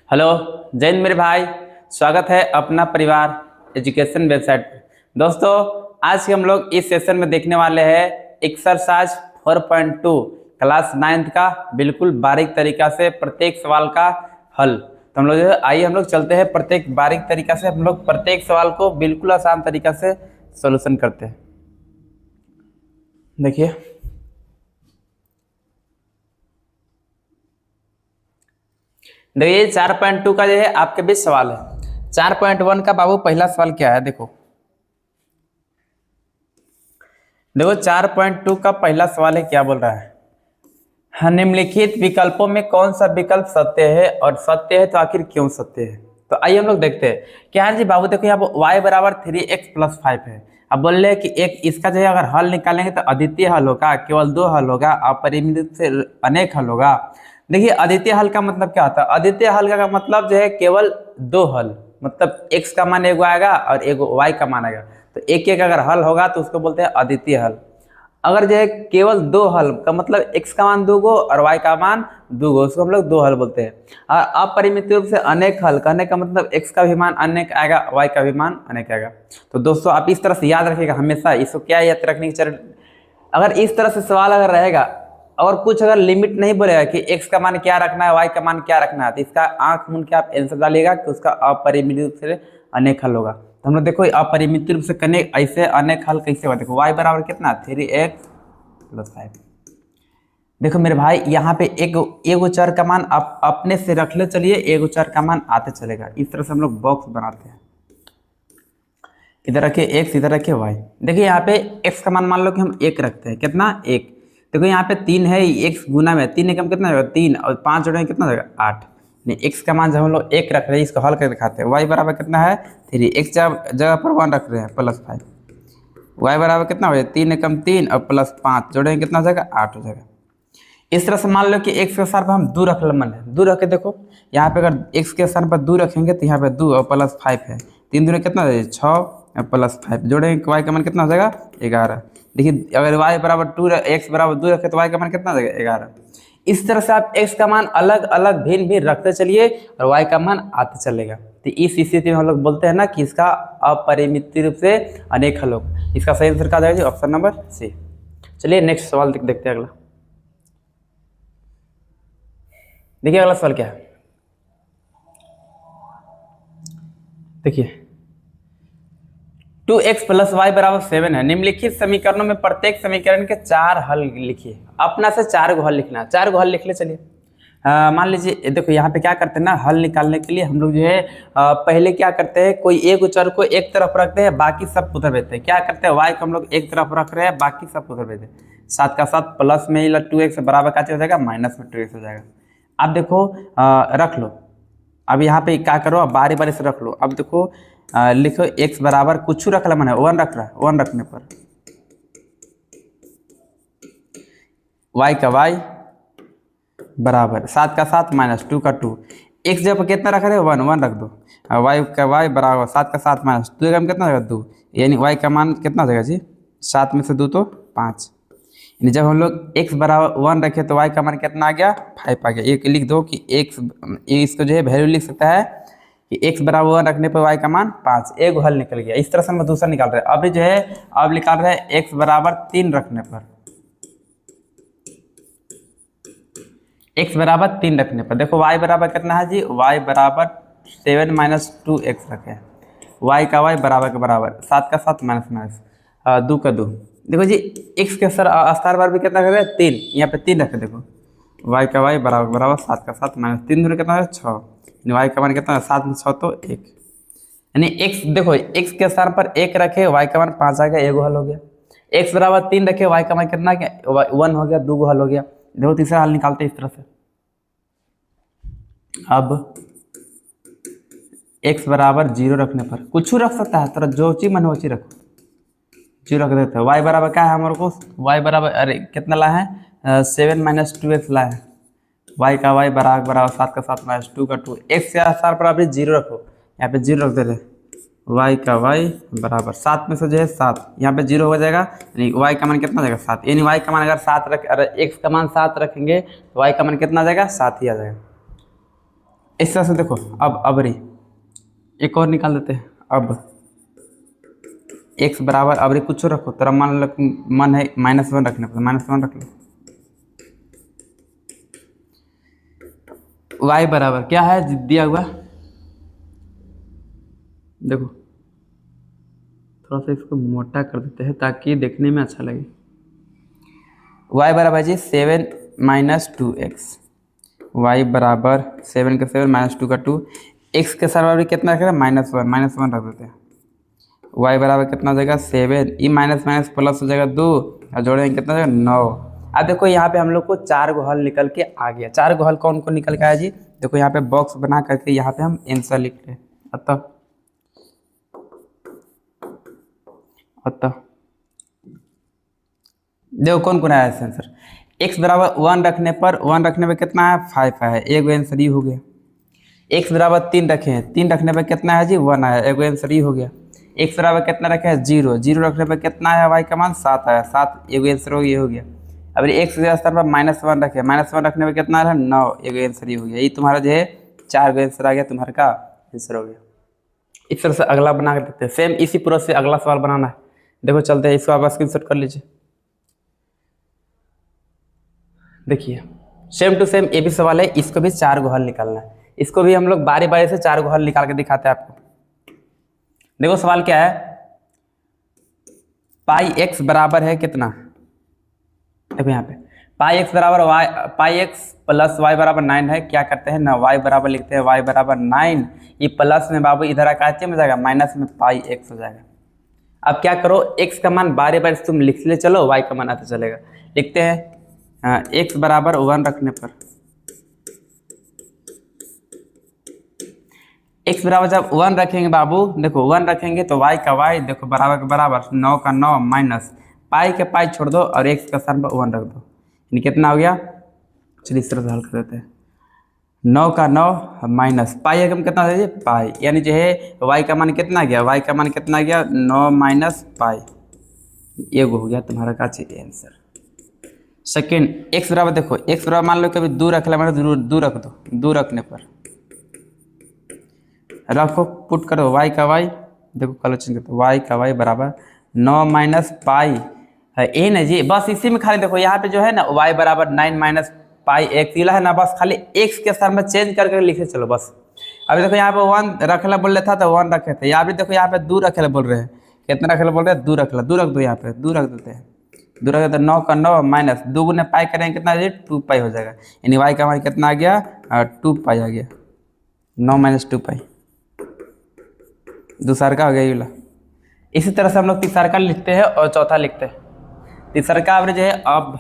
Hello. जय हिंद मेरे भाई। स्वागत है अपना परिवार एजुकेशन वेबसाइट पे। दोस्तों, आज हम लोग इस सेशन में देखने वाले हैं एक्सरसाइज 4.2 क्लास 9th का बिल्कुल बारीक तरीका से प्रत्येक सवाल का हल। तो हम लोग जो है आइए हम लोग चलते हैं प्रत्येक बारीक तरीका से हम लोग प्रत्येक सवाल को बिल्कुल आसान तरीका से सॉल्यूशन करते हैं। देखिए, देखिए 4.2 का जो है आपके बीच सवाल है। 4.1 का बाबू पहला सवाल क्या है? देखो 4.2 का पहला सवाल है, क्या बोल रहा है? हाँ, निम्नलिखित विकल्पों में कौन सा विकल्प सत्य है और सत्य है तो आखिर क्यों सत्य है? तो आइए हम लोग देखते हैं कि हाँ जी बाबू देखो यहाँ y बराबर 3x + 5 है। अब बोल रहे हैं कि एक इसका जो है अगर हल निकालेंगे तो अद्वितीय हल होगा, केवल 2 हल होगा, अपरिमित से अनेक हल होगा। देखिए अद्वितीय हल का मतलब क्या होता है? अद्वितीय हल का मतलब जो है केवल 2 हल, मतलब x का मान एगो आएगा और एगो y का मान आएगा, तो एक एक अगर हल होगा तो उसको बोलते हैं अद्वितीय हल। अगर जो है केवल 2 हल का मतलब x का मान 2 गो और y का मान 2 गो, उसको हम लोग 2 हल बोलते हैं। और अपरिमित रूप से अनेक हल कहने का मतलब x का भी मान अनेक आएगा, y का भी मान अनेक आएगा। तो दोस्तों आप इस तरह से याद रखिएगा हमेशा, इसको क्या याद रखने की अगर इस तरह से सवाल अगर रहेगा और कुछ अगर लिमिट नहीं बोलेगा कि x का मान क्या रखना है, y का मान क्या रखना है, तो इसका आंख मूंद के आप आंसर डालिएगा कि उसका अपरिमित रूप से अनेक हल होगा। तो हम लोग देखो अपरिमित रूप से कनेक ऐसे अनेक हल कैसे हुआ? देखो y बराबर कितना 3x + 5। देखो मेरे भाई यहाँ पे एगो चर का मान आप अपने से रख ले, चलिए एगो चर का मान आते चलेगा। इस तरह से हम लोग बॉक्स बनाते हैं, इधर रखे x इधर रखे y। देखिए यहाँ पे x का मान मान लो कि हम 1 रखते हैं, कितना 1। देखो यहाँ पे 3 है, x गुना में 3 एकम कितना होगा 3 और 5 जोड़ेंगे कितना होगा 8। x का मान जब हम लोग 1 रख रहे हैं इसको हल करके दिखाते हैं। y बराबर कितना है 3, x जगह पर 1 रख रहे हैं +5। y बराबर कितना हो जाएगा 3 एकम 3 और +5 जोड़ेंगे कितना हो जाएगा 8 हो जाएगा। इस तरह से मान लो कि x के स्थान पर हम 2 रख ले, मन है 2 रखे। देखो यहाँ पे अगर x के स्थान पर 2 रखेंगे तो यहाँ पे 2 और +5 है, 3 दूनी कितना हो जाएगा 6 और +5 जोड़ेंगे y का मान कितना हो जाएगा 11। देखिए अगर y बराबर 2 x बराबर 2 रखे तो y का मान कितना हो जाएगा 11। इस तरह से आप x का मान अलग अलग भिन्न भिन्न रखते चलिए और y का मान आते चलेगा। तो इस स्थिति में हम लोग बोलते हैं ना कि इसका अपरिमित रूप से अनेक हल होगा। इसका सही आंसर क्या जाएगा? Option number C. चलिए नेक्स्ट सवाल देखते हैं। अगला देखिए अगला सवाल क्या है। देखिए 2x + y = 7 है। निम्नलिखित समीकरणों में प्रत्येक समीकरण के 4 हल लिखिए। अपना से 4 गो हल लिखना है, 4 गो हल लिख ले। चलिए मान लीजिए देखो यहाँ पे क्या करते हैं ना, हल निकालने के लिए हम लोग जो है पहले क्या करते हैं, कोई एक चर को एक तरफ रखते हैं, बाकी सब उधर भेजते हैं। क्या करते हैं, y को हम लोग एक तरफ रख रहे हैं, बाकी सब उधर भेजते हैं। 7 का 7 प्लस में 2x बराबर का हो जाएगा माइनस में 2x हो जाएगा। अब देखो रख लो। अब यहाँ पे क्या करो, अब बारी बारी से रख लो। अब देखो लिखो x बराबर कुछ रख ला, मैंने 1 रख रहा है, 1 रखने पर y का y बराबर 7 का 7 - 2 का 2। x जब कितना रख रहे हो 1 1 रख दो। y का y बराबर 7 का 7 - 2 का कितना होगा 2, यानी y का मान कितना हो जाएगा जी 7 में से 2 तो 5। यानी जब हम लोग x बराबर 1 रखे तो y का मान कितना आ गया 5 आ गया। एक लिख दो कि x, इसको जो है वैल्यू लिख सकता है कि x बराबर 1 रखने पर y का मान 5। एक हल निकल गया। इस तरह से हम दूसरा निकाल रहे हैं। अभी जो है अब निकाल रहे हैं x बराबर 3 रखने पर, x बराबर 3 रखने पर देखो y बराबर कितना है जी, y बराबर 7 - 2x रखे हैं। y का y बराबर के बराबर 7 का 7 माइनस 2 का 2। देखो जी x के स्थान पर भी कितना रख रहे हैं 3, यहाँ पे 3 रखे। देखो y का y बराबर बराबर 7 का 7 - 3 दूनी कितना है 6, y का मान कितना है 7 में 6 तो 1। यानी x देखो x के स्थान पर 1 रखे, y का मान 5 आ गया, एगो हल हो गया। x बराबर 3 रखे, y का मान कितना गया 1 हो गया, 2 गो हल हो गया। देखो तीसरा हल निकालते हैं इस तरह से। अब x बराबर 0 रखने पर कुछ रख सकता है, तरह जो चीज मन वो चीज रखो, 0 रख देते हैं। y बराबर क्या है हमारे को, y बराबर अरे कितना ला है 7 - 2x ला है। y का y बराबर 7 का 7 - 2 का 2। x के स्थान पर अभी 0 रखो, यहाँ पे 0 रख दे रहे। y का y बराबर 7 में से जो है 7, यहाँ पे 0 हो जाएगा, यानी y का मान कितना हो जाएगा 7। यानी y का मान अगर 7 रख, अरे x का मान 7 रखेंगे तो y का मान कितना आ जाएगा 7 ही आ जाएगा। इस तरह से देखो। अब अबरी एक और निकाल देते हैं। अब x बराबर अबरी कुछ रखो, तेरा मन है -1 रखने पर -1 रख लो। y बराबर क्या है दिया हुआ, देखो थोड़ा सा इसको मोटा कर देते हैं ताकि देखने में अच्छा लगे। y बराबर जी 7 - 2x, y बराबर 7 का 7 -2 का 2, x के साथ बराबर कितना रखेगा -1 रख देते हैं। y बराबर कितना हो जाएगा 7, ई माइनस माइनस प्लस हो जाएगा 2 और जोड़ेंगे कितना हो जाएगा 9। अब देखो यहाँ पे हम लोग को 4 गो हल निकल के आ गया। 4 गो हल कौन कौन निकल के आया जी, देखो यहाँ पे बॉक्स बना करके यहाँ पे हम आंसर लिख रहे हैं। अतः देखो कौन कौन आया आंसर। x बराबर 1 रखने पर 1 रखने पर कितना है 5 है, एक आंसर ही हो गया। x बराबर 3 रखे हैं, 3 रखने पर कितना है जी 1 आया, एक आंसर ही हो गया। x बराबर कितना रखे हैं 0, 0 रखने पर कितना है y का मान 7 आया, 7 एक आंसर हो गया, हो गया। अब x के स्थान पर -1 रखे, -1 रखने पर कितना है 9, एक आंसर ही हो गया। ये तुम्हारा जो है 4 का आंसर आ गया, तुम्हारा का आंसर हो गया। इस तरह से अगला बना कर देते हैं। सेम इसी प्रोसेस से अगला सवाल बनाना है। देखो चलते हैं, इसको आप स्क्रीनशॉट कर लीजिए। देखिए सेम टू सेम ये भी सवाल है, इसको भी 4 गो हल निकालना है। इसको भी हम लोग बारी बारी से 4 गो हल निकाल के दिखाते हैं आपको। देखो सवाल क्या है, पाई x बराबर है कितना, देखो यहाँ पे पाई x बराबर पाई x प्लस y बराबर 9 है। क्या करते हैं ना, y बराबर लिखते हैं, y बराबर 9, ये प्लस में बाबू इधर आकर चेंज हो जाएगा, माइनस में पाई x हो जाएगा। अब क्या करो, x का मान बारी बारी तुम लिख ले चलो, y का मान आता चलेगा। लिखते हैं x बराबर 1 रखने पर, x बराबर जब 1 रखेंगे बाबू, देखो 1 रखेंगे तो y का y देखो बराबर के बराबर 9 का 9 माइनस पाई के पाई छोड़ दो और x का स्थान पर 1 रख दो, यानी कितना हो गया। चलिए इस तरह से हल कर देते हैं। 9 का 9 माइनस पाई का कितना हो पाई, यानी जो है y का मान कितना गया, y का मान कितना गया 9 माइनस पाई, ये हो गया तुम्हारा का चाहिए आंसर। सेकेंड x बराबर देखो, x बराबर मान लो कभी 2 रख ला, मैंने 2 रख दो, 2 रखने पर रखो पुट करो y का y, देखो कलेक्शन करते y का y बराबर 9 माइनस पाई है, ए ना जी, बस इसी में खाली देखो यहाँ पे जो है ना y बराबर 9 माइनस पाई x है ना, बस खाली x के स्थान में चेंज करके लिखे चलो बस। अभी देखो यहाँ पे 1 रखला बोल रहा था तो 1 रखे थे, यहाँ भी देखो यहाँ पे 2 रखेला बोल रहे हैं, कितना रखेला बोल रहे हैं 2 रखला, 2 रख दो, यहाँ पे 2 रख देते हैं, 2 रख देते 9 का 9 माइनस 2 गुने पाई करेंगे कितना 2 पाई हो जाएगा, यानी y का मान कितना आ गया 2 पाई आ गया, 9 माइनस 2 पाई, दूसरा का हो गया ये वाला। इसी तरह से हम लोग तीसरा का लिखते हैं और चौथा लिखते हैं। तीसरा का एवरेज है, अब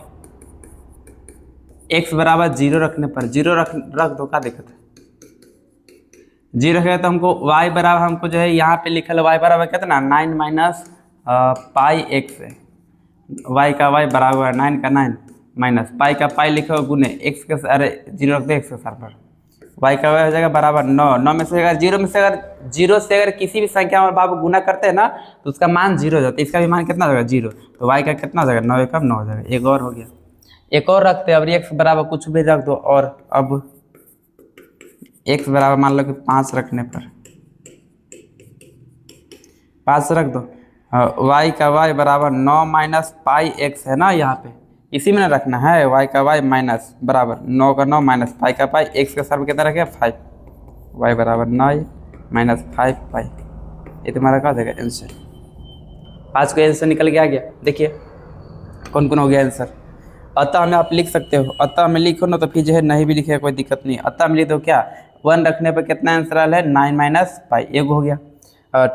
x बराबर 0 रखने पर 0 रख दो, का दिक्कत है 0 रखेगा तो हमको y बराबर हमको जो है यहाँ पे लिखल y बराबर कितना 9 माइनस पाई x है, y का y बराबर 9 का 9 माइनस पाई का पाई लिखो गुने x के, अरे 0 रख दो x के साथ पर, y का y हो जाएगा बराबर 9, 9 में से अगर 0 से अगर किसी भी संख्या में बाबू गुना करते हैं ना तो उसका मान 0 हो जाता है, इसका भी मान कितना हो जाएगा 0, तो y का कितना हो जाएगा 9 एकम 9 हो जाएगा। एक और हो गया, एक और रखते हैं, अब x बराबर कुछ भी रख दो, और अब x बराबर मान लो कि 5 रखने पर 5 रख दो, y का y बराबर 9 माइनस पाई x है ना, यहाँ पे इसी में ना रखना है, y का y माइनस बराबर 9 का 9 माइनस पाई का पाई, x का सर्व कितना रखे 5, y बराबर 9 माइनस 5 पाई, ये तुम्हारा क्या हो जाएगा आंसर। 5 का आंसर निकल के आ गया। देखिए कौन कौन हो गया आंसर। अतः हमें आप लिख सकते हो, अतः में लिखो ना तो फिर जो है नहीं भी लिखे कोई दिक्कत नहीं, अतः में लिख दो क्या 1 रखने पर कितना आंसर आया है 9 माइनस पाई, एक हो गया,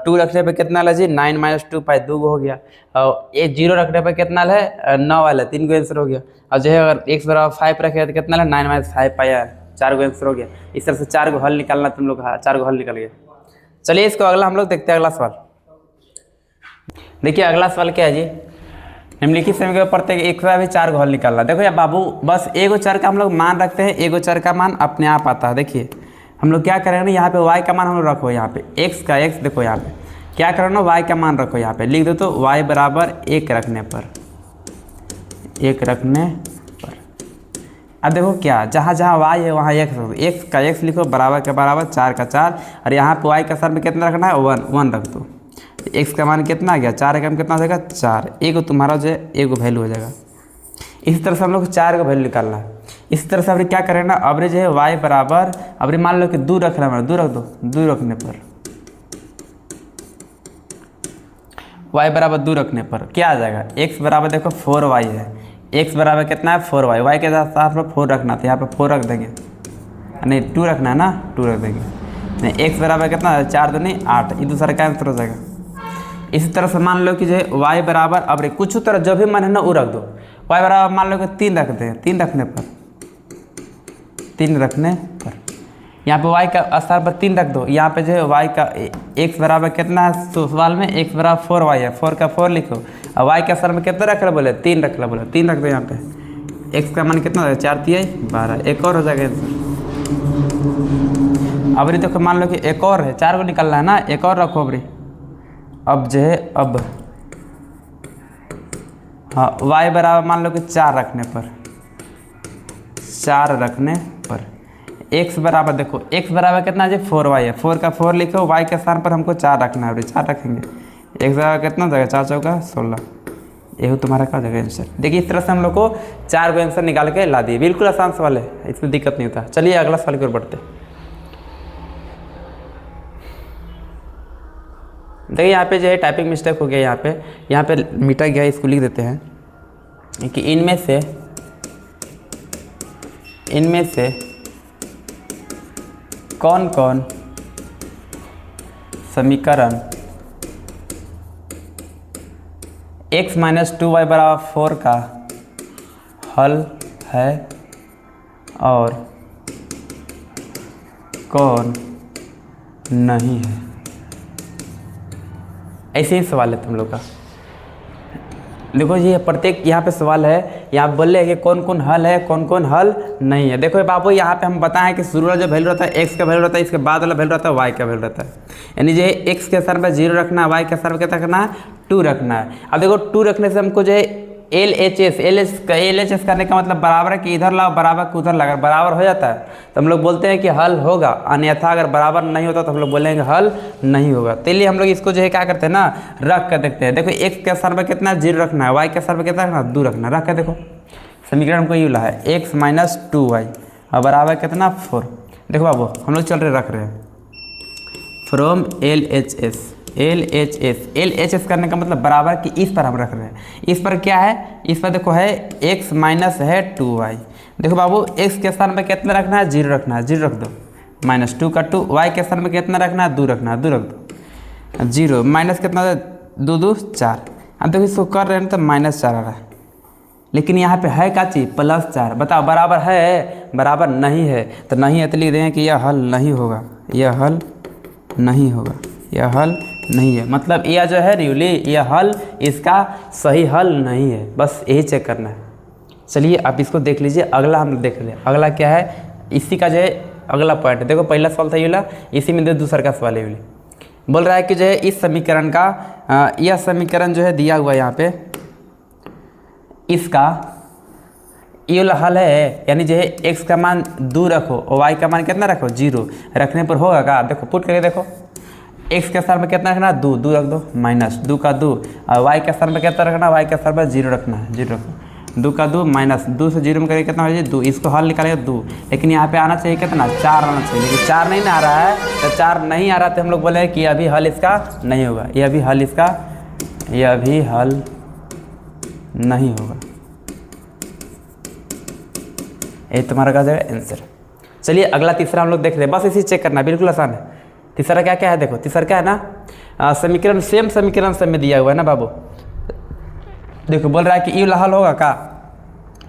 2 रखने पर कितना ला जी 9 माइनस 2 पाई, 2 हो गया, और ये 0 रखने पर कितना है 9 वाला 3 को आंसर हो गया, और जो है अगर x बराबर 5 रखे तो कितना है 9 माइनस 5 पाई, 4 को आंसर हो गया। इस तरह से 4 को हल निकालना तुम लोग, 4 को हल निकल गया। चलिए इसको अगला हम लोग देखते हैं, अगला सवाल। देखिए अगला सवाल क्या है जी, निम्नलिखित समीकरण प्रत्येक एक भी 4 को हल निकालना। देखो या बाबू बस एगो चर का हम लोग मान रखते हैं, एगो चर का मान अपने आप आता है। देखिए हम लोग क्या करेंगे ना, यहाँ पे y का मान हम लोग रखो, यहाँ पे x का x, देखो यहाँ पे क्या करो ना y का मान रखो, यहाँ पे लिख दो तो y बराबर 1 रखने पर अब देखो क्या, जहाँ जहाँ वाई है वहाँ एक्स हो, एक्स का एक्स लिखो बराबर के बराबर 4 का 4, और यहाँ पे वाई का सर में कितना रखना है 1 1 रख दो। एक्स का मान कितना आ गया 4 का कितना हो जाएगा 4, एक तुम्हारा जो है एक वैल्यू हो जाएगा। इसी तरह से हम लोग 4 का वैल्यू निकालना है। इसी तरह से अब क्या करें ना, अवरेज है वाई बराबर, अब मान लो कि 2 रख रहा है, 2 रख दो, 2 रखने पर y बराबर 2 रखने पर क्या आ जाएगा, x बराबर देखो 4y है, x बराबर कितना है 4y, y के साथ में 4 रखना था, यहाँ पे 4 रख देंगे, नहीं 2 रखना है ना, 2 रख देंगे, नहीं x बराबर कितना है 4 दूनी 8, ये दूसरा का आंसर हो जाएगा। इसी तरह से मान लो कि जो है y बराबर, अब कुछ तरह जो भी मान है ना वो रख दो, y बराबर मान लो कि 3 रख दें, 3 रखने पर यहाँ पे y का स्थान पर 3 रख दो, यहाँ पे जो है y का x बराबर कितना है सवाल में, x बराबर 4y है, 4 का 4 लिखो, और y का स्थान में कितना रख रहा बोले 3 रख रहा बोले, 3 रख दो यहाँ पे, x का मान कितना है 4 3 12, एक और हो जाएगा आंसर। अब देखो मान लो कि एक और है, 4 को निकलना है ना, एक और रखो अबरी, अब जो है अब हाँ y बराबर मान लो कि 4 रखने पर x बराबर देखो, x बराबर कितना है 4y है, 4 का 4 लिखो, y के स्थान पर हमको 4 रखना है, 4 रखेंगे, x बराबर कितना हो जाएगा 4 चौका 16, यही तुम्हारा क्या हो जाएगा आंसर। देखिए इस तरह से हम लोग को 4 को आंसर निकाल के ला दिए, बिल्कुल आसान सवाल है, इसमें दिक्कत नहीं होता। चलिए अगला सवाल की ओर बढ़ते। देखिए यहाँ पे जो है टाइपिंग मिस्टेक हो गया, यहाँ पे मिटा गया, इसको लिख देते हैं कि इनमें से कौन कौन समीकरण x माइनस 2y बराबर 4 का हल है और कौन नहीं है। ऐसे ही सवाल है तुम लोग का। देखो ये प्रत्येक यहाँ पे सवाल है, यहाँ बोल रहे हैं कि कौन कौन हल है कौन कौन हल नहीं है। देखो बाबू यहाँ पे हम बताएं कि शुरू वाला जो वैल्यू रहता है x का वैल्यू रहता है, इसके बाद वाला वैल्यू रहता है y का वैल्यू रहता है, यानी जो है x के स्थान पर 0 रखना है, y के स्थान पर कितना रखना है 2 रखना है। अब देखो 2 रखने से हमको जो है LHS करने का मतलब बराबर है कि इधर लाओ बराबर कि उधर लगा, बराबर हो जाता है तो हम लोग बोलते हैं कि हल होगा, अन्यथा अगर बराबर नहीं होता तो हम लोग बोलेंगे हल नहीं होगा। तो इसलिए हम लोग इसको जो है क्या करते हैं ना, रख कर देखते हैं। देखो x के स्थान पर कितना 0 रखना है, y के स्थान पर कितना रखना 2 रखना, रख कर देखो समीकरण हमको ये मिला है x माइनस 2y और बराबर कितना 4। देखो बाबू हम लोग चल रहे रख रहे हैं फ्रॉम LHS करने का मतलब बराबर कि इस पर हम रख रहे हैं, इस पर क्या है, इस पर देखो है x माइनस है 2y। देखो बाबू x के स्थान पर कितना रखना है 0 रखना है, 0 रख दो, माइनस 2 का 2, y के स्थान पर कितना रखना है 2 रखना है, 2 रख दो, 0 माइनस कितना 2 2 4। अब देखो इसको कर रहे हैं तो माइनस 4 आ रहा है, लेकिन यहाँ पे है क्या चीज़ +4। बताओ बराबर है बराबर नहीं है, तो नहीं है तो लिख दें कि यह हल नहीं होगा, यह हल नहीं होगा, यह हल नहीं है, मतलब यह जो है रियली यह हल इसका सही हल नहीं है, बस यही चेक करना है। चलिए आप इसको देख लीजिए, अगला हम देख लें। अगला क्या है, इसी का जो है अगला पॉइंट है। देखो पहला सवाल था ये वाला, इसी में दूसरा का सवाल है ये बोल रहा है कि जो है इस समीकरण का यह समीकरण जो है दिया हुआ है यहाँ पे, इसका ये वाला हल है, यानी जो है x का मान 2 रखो और y का मान कितना रखो 0 रखने पर होगा का। देखो पुट करके देखो, x के स्थान पर कितना रखना 2 2 रख दो, माइनस 2 का 2, और y के स्थान पर कितना रखना, y के स्थान पर 0 रखना है, 0 रखो, 2 का 2 माइनस 2 से 0 में करेंगे कितना हो जाए 2, इसको हल निकालेगा 2, लेकिन यहाँ पे आना चाहिए कितना 4 आना चाहिए, लेकिन 4 नहीं ना आ रहा है, तो 4 नहीं आ रहा तो हम लोग बोले कि अभी हल इसका नहीं होगा, यह भी हल इसका यह भी हल नहीं होगा। ये तुम्हारा क्या जाएगा आंसर। चलिए अगला तीसरा हम लोग देख रहे हैं, बस इसी चेक करना, बिल्कुल आसान है। तीसरा क्या क्या है, देखो तीसरा क्या है ना, समीकरण सेम समीकरण सब में दिया हुआ है ना बाबू। देखो बोल रहा है कि ये वाला हल होगा का।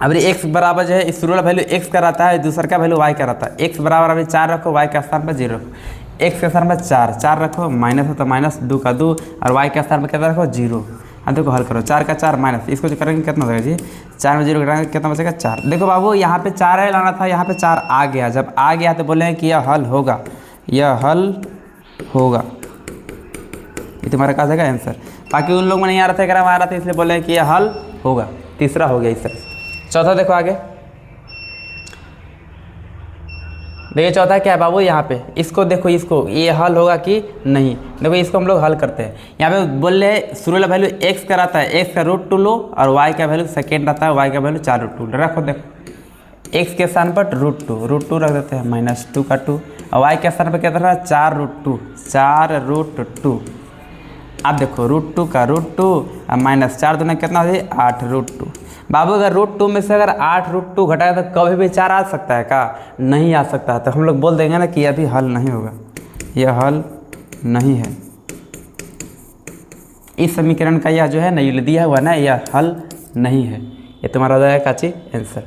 अब x बराबर जो है इस शुरू वाला वैल्यू x का रहता है, दूसरा का वैल्यू y का रहता है। x बराबर अभी 4 रखो, y के स्थान पर 0 रखो, x के स्थान पर 4 रखो, माइनस हो तो माइनस 2 का 2 और y के स्थान पर कितना रखो 0। अब देखो हल करो, 4 का 4 माइनस, इसको जो करेंगे कितना हो जाएगा जी 4 में 0 घटाएंगे कितना बचेगा 4। देखो बाबू यहाँ पे 4 है लाना था, यहाँ पे 4 आ गया, जब आ गया तो बोले कि यह हल होगा, यह हल होगा, ये तुम्हारा क्या जाएगा आंसर। बाकी उन लोग में नहीं आ रहा था, अगर आ रहा था इसलिए बोले कि यह हल होगा। तीसरा हो गया इस तरह। चौथा देखो आगे, देखिए चौथा क्या है बाबू, यहाँ पे इसको देखो, इसको ये हल होगा कि नहीं। देखो इसको हम लोग हल करते हैं। यहाँ पे बोल रहे हैं शुरू वाला वैल्यू x का रहता है, x का रूट 2 लो, और y का वैल्यू सेकेंड रहता है, y का वैल्यू 4 रूट 2 रखो। देखो x के स्थान पर रूट टू रख देते हैं, -2 का 2, और y के स्थान पर क्या था 4 रूट 2। अब देखो √2 का √2 और -4 दूना कितना हो जाए 8 √2। बाबू अगर √2 में से अगर 8 √2 घटाए तो कभी भी 4 आ सकता है का? नहीं आ सकता है। तो हम लोग बोल देंगे ना कि अभी हल नहीं होगा, यह हल नहीं है। इस समीकरण का यह जो है ना ये दिया हुआ ना, यह हल नहीं है। ये तुम्हारा हो जाएगा काची आंसर।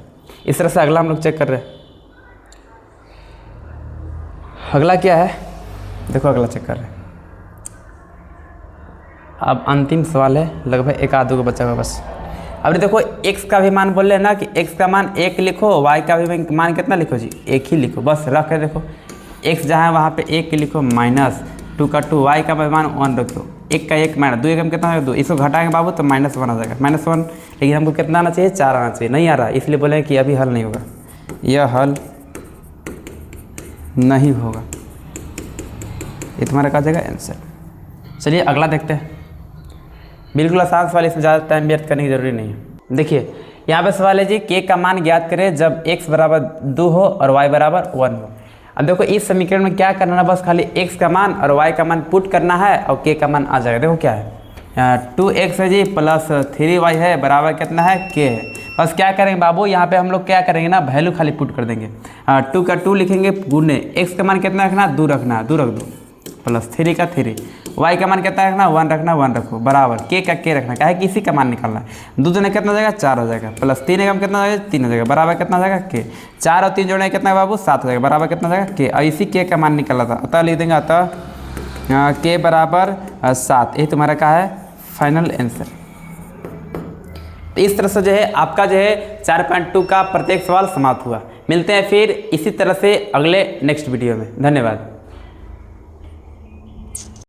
इस तरह से अगला हम लोग चेक कर रहे हैं। अगला क्या है, देखो अगला चेक कर रहे हैं। अब अंतिम सवाल है, लगभग एक आध को बचा हुआ बस। अब देखो x का भी मान बोल रहे हैं ना कि x का मान 1 लिखो, y का भी मान कितना लिखो जी 1 ही लिखो, बस रख के देखो x जहाँ है वहाँ पे 1 लिखो, -2 का 2, y का मान 1 रखो, 1 का 1 -2 एकम कितना है 2, इसको घटाएंगे बाबू तो -1 आ जाएगा, -1। लेकिन हमको कितना आना चाहिए 4 आना चाहिए, नहीं आ रहा, इसलिए बोले कि अभी हल नहीं होगा, यह हल नहीं होगा। ये तुम्हारा कहा जाएगा आंसर। चलिए अगला देखते हैं। बिल्कुल आसान सवाल, इसमें ज़्यादा टाइम व्यर्थ करने की जरूरी नहीं है। देखिए यहाँ पे सवाल है जी k का मान ज्ञात करें जब x बराबर 2 हो और y बराबर 1 हो। अब देखो इस समीकरण में क्या करना है, बस खाली x का मान और y का मान पुट करना है और k का मान आ जाएगा। देखो क्या है 2x है जी प्लस 3y है बराबर कितना है k है। बस क्या करेंगे बाबू, यहाँ पे हम लोग क्या करेंगे ना वैल्यू खाली पुट कर देंगे। 2 का 2 लिखेंगे गुने, x का मान कितना रखना 2 रखना, 2 रख दो, प्लस 3 का 3, y का मान कितना रखना 1 रखना, 1 रखो, बराबर k का k रखना, क्या है कि इसी का मान निकालना है। 2 दूने कितना हो जाएगा 4 हो जाएगा, प्लस 3 एकम कितना हो जाएगा 3 हो जाएगा, बराबर कितना हो जाएगा k। 4 और 3 जोड़ने कितना है बाबू 7 हो जाएगा, बराबर कितना हो जाएगा k। और इसी k का मान निकाला था, अतः लिख देंगे अतः k बराबर 7। यही तुम्हारा क्या है फाइनल आंसर। तो इस तरह से जो है आपका जो है 4.2 का प्रत्येक सवाल समाप्त हुआ। मिलते हैं फिर इसी तरह से अगले नेक्स्ट वीडियो में। धन्यवाद।